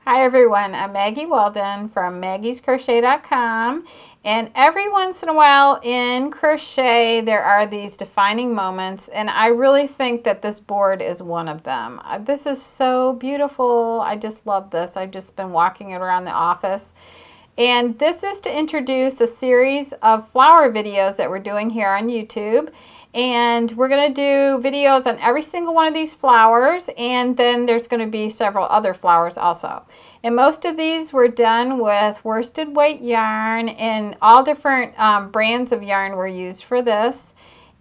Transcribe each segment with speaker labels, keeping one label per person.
Speaker 1: Hi everyone, I'm Maggie Weldon from maggiescrochet.com, and every once in a while in crochet there are these defining moments, and I really think that this board is one of them. This is so beautiful. I just love this. I've just been walking it around the office, and this is to introduce a series of flower videos that we're doing here on YouTube. And we're going to do videos on every single one of these flowers, and then there's going to be several other flowers also. And most of these were done with worsted weight yarn, and all different brands of yarn were used for this.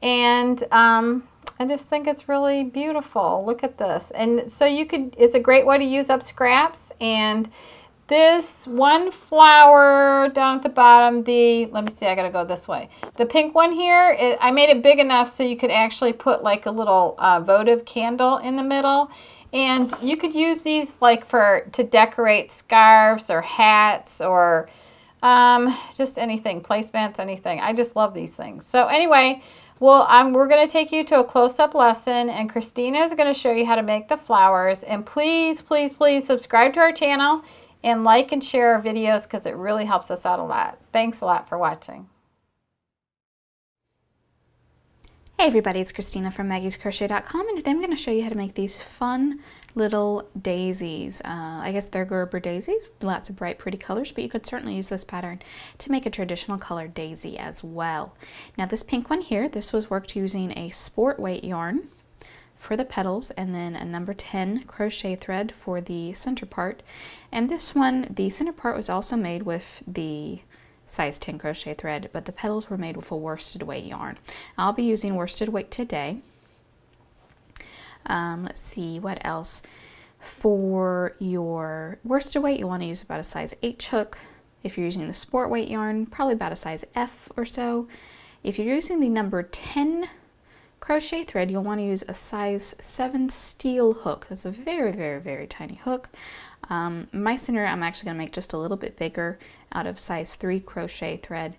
Speaker 1: And I just think it's really beautiful. Look at this. And so it's a great way to use up scraps. And this one flower down at the bottom, let me see, I gotta go this way. The pink one here, I made it big enough so you could actually put like a little votive candle in the middle. And you could use these like to decorate scarves or hats or just anything, placemats, anything. I just love these things. So anyway, well, we're going to take you to a close-up lesson, and Christina is going to show you how to make the flowers. And please, please, please subscribe to our channel and like and share our videos because it really helps us out a lot. Thanks a lot for watching.
Speaker 2: Hey everybody, it's Christina from maggiescrochet.com, and today I'm going to show you how to make these fun little daisies. I guess they're Gerber daisies, lots of bright pretty colors, but you could certainly use this pattern to make a traditional colored daisy as well. Now this pink one here, this was worked using a sport weight yarn for the petals, and then a number 10 crochet thread for the center part. And this one, the center part was also made with the size 10 crochet thread, but the petals were made with a worsted weight yarn. I'll be using worsted weight today. Let's see what else. For your worsted weight, you want to use about a size H hook. If you're using the sport weight yarn, probably about a size F or so. If you're using the number 10 crochet thread, you'll want to use a size 7 steel hook. That's a very, very, very tiny hook. My center I'm actually going to make just a little bit bigger out of size 3 crochet thread,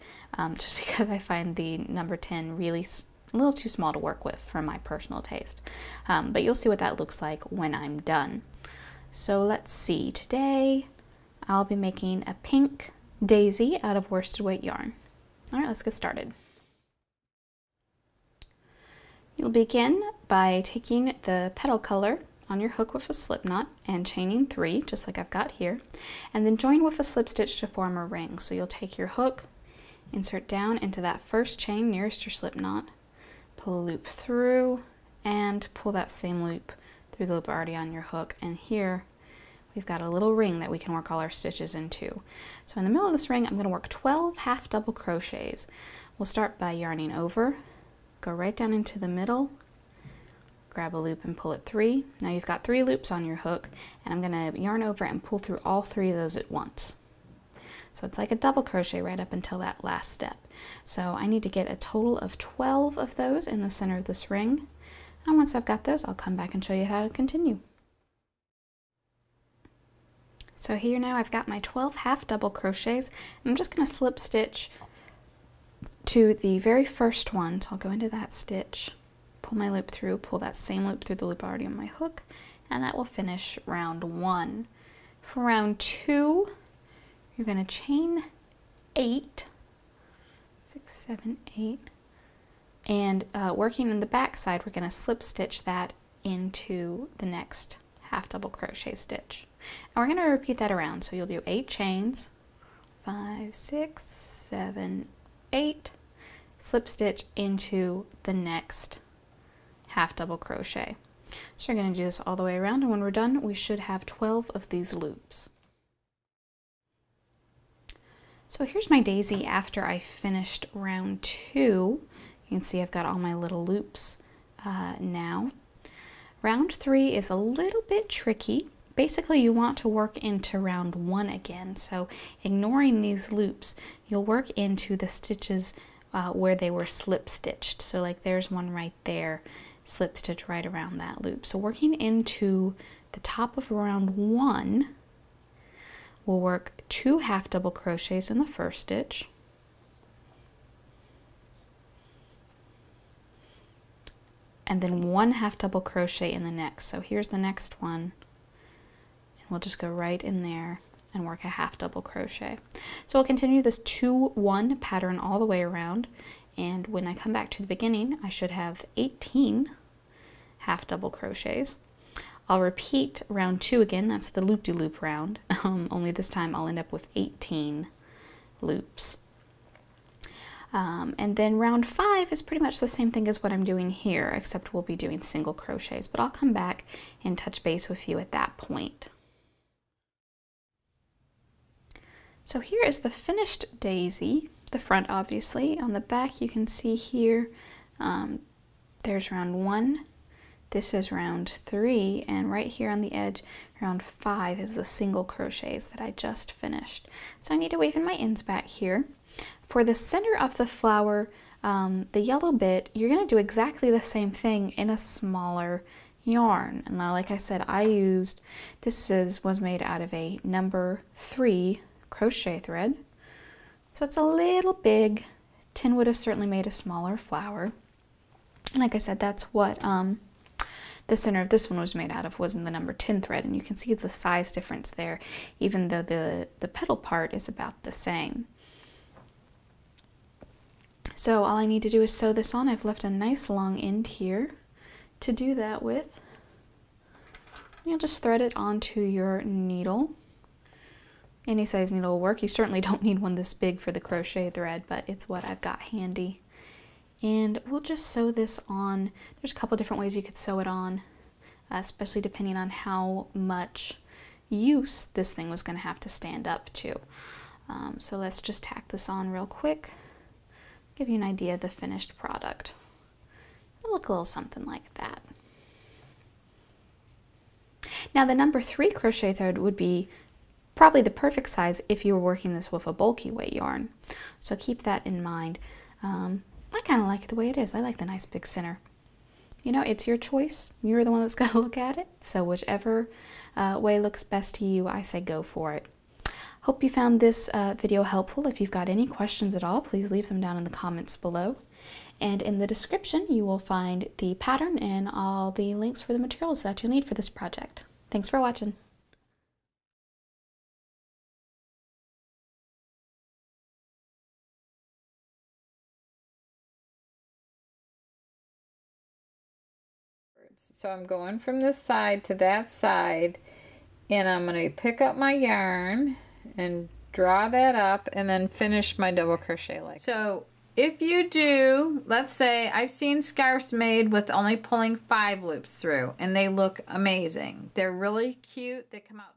Speaker 2: just because I find the number 10 really a little too small to work with for my personal taste. But you'll see what that looks like when I'm done. So let's see, today I'll be making a pink daisy out of worsted weight yarn. Alright, let's get started. You'll begin by taking the petal color on your hook with a slip knot and chaining 3, just like I've got here, and then join with a slip stitch to form a ring. So you'll take your hook, insert down into that first chain nearest your slip knot, pull a loop through, and pull that same loop through the loop already on your hook. And here we've got a little ring that we can work all our stitches into. So in the middle of this ring, I'm going to work 12 half double crochets. We'll start by yarning over, go right down into the middle, grab a loop and pull it 3. Now you've got 3 loops on your hook, and I'm going to yarn over and pull through all 3 of those at once. So it's like a double crochet right up until that last step. So I need to get a total of 12 of those in the center of this ring. And once I've got those, I'll come back and show you how to continue. So here now I've got my 12 half double crochets. I'm just going to slip stitch to the very first one. So I'll go into that stitch, pull my loop through, pull that same loop through the loop already on my hook, and that will finish round 1. For round 2, you're going to chain 8, 6, 7, 8, and working on the back side, we're going to slip stitch that into the next half double crochet stitch. And we're going to repeat that around. So you'll do 8 chains, 5, 6, 7, 8, slip stitch into the next half double crochet. So we're going to do this all the way around, and when we're done, we should have 12 of these loops. So here's my daisy after I finished round 2. You can see I've got all my little loops now. Round 3 is a little bit tricky. Basically, you want to work into round 1 again. So ignoring these loops, you'll work into the stitches where they were slip stitched. So like there's one right there, slip stitch right around that loop. So working into the top of round 1, we'll work 2 half double crochets in the first stitch, and then 1 half double crochet in the next. So here's the next one, and we'll just go right in there and work a half double crochet. So we'll continue this 2-1 pattern all the way around, and when I come back to the beginning I should have 18 half double crochets. I'll repeat round 2 again, that's the loop-de-loop round, only this time I'll end up with 18 loops. And then round 5 is pretty much the same thing as what I'm doing here, except we'll be doing single crochets, but I'll come back and touch base with you at that point. So here is the finished daisy, the front obviously. On the back you can see here, there's round 1, this is round 3, and right here on the edge, round 5 is the single crochets that I just finished. So I need to weave in my ends back here. For the center of the flower, the yellow bit, you're going to do exactly the same thing in a smaller yarn. And now, like I said, I used, was made out of a number 3 crochet thread. So it's a little big. Tin would have certainly made a smaller flower. And like I said, that's what the center of this one was made out of, was in the number 10 thread, and you can see the size difference there, even though the petal part is about the same. So all I need to do is sew this on. I've left a nice long end here to do that with. You'll just thread it onto your needle. Any size needle will work. You certainly don't need one this big for the crochet thread, but it's what I've got handy. And we'll just sew this on. There's a couple different ways you could sew it on, especially depending on how much use this thing was going to have to stand up to. So let's just tack this on real quick, give you an idea of the finished product. It'll look a little something like that. Now the number 3 crochet thread would be probably the perfect size if you were working this with a bulky weight yarn. So keep that in mind. I kind of like it the way it is. I like the nice big center. You know, it's your choice. You're the one that's got to look at it. So whichever way looks best to you, I say go for it. Hope you found this video helpful. If you've got any questions at all, please leave them down in the comments below. And in the description, you will find the pattern and all the links for the materials that you'll need for this project. Thanks for watching.
Speaker 1: So I'm going from this side to that side, and I'm going to pick up my yarn and draw that up and then finish my double crochet like. So if you do, let's say I've seen scarves made with only pulling 5 loops through, and they look amazing. They're really cute. They come out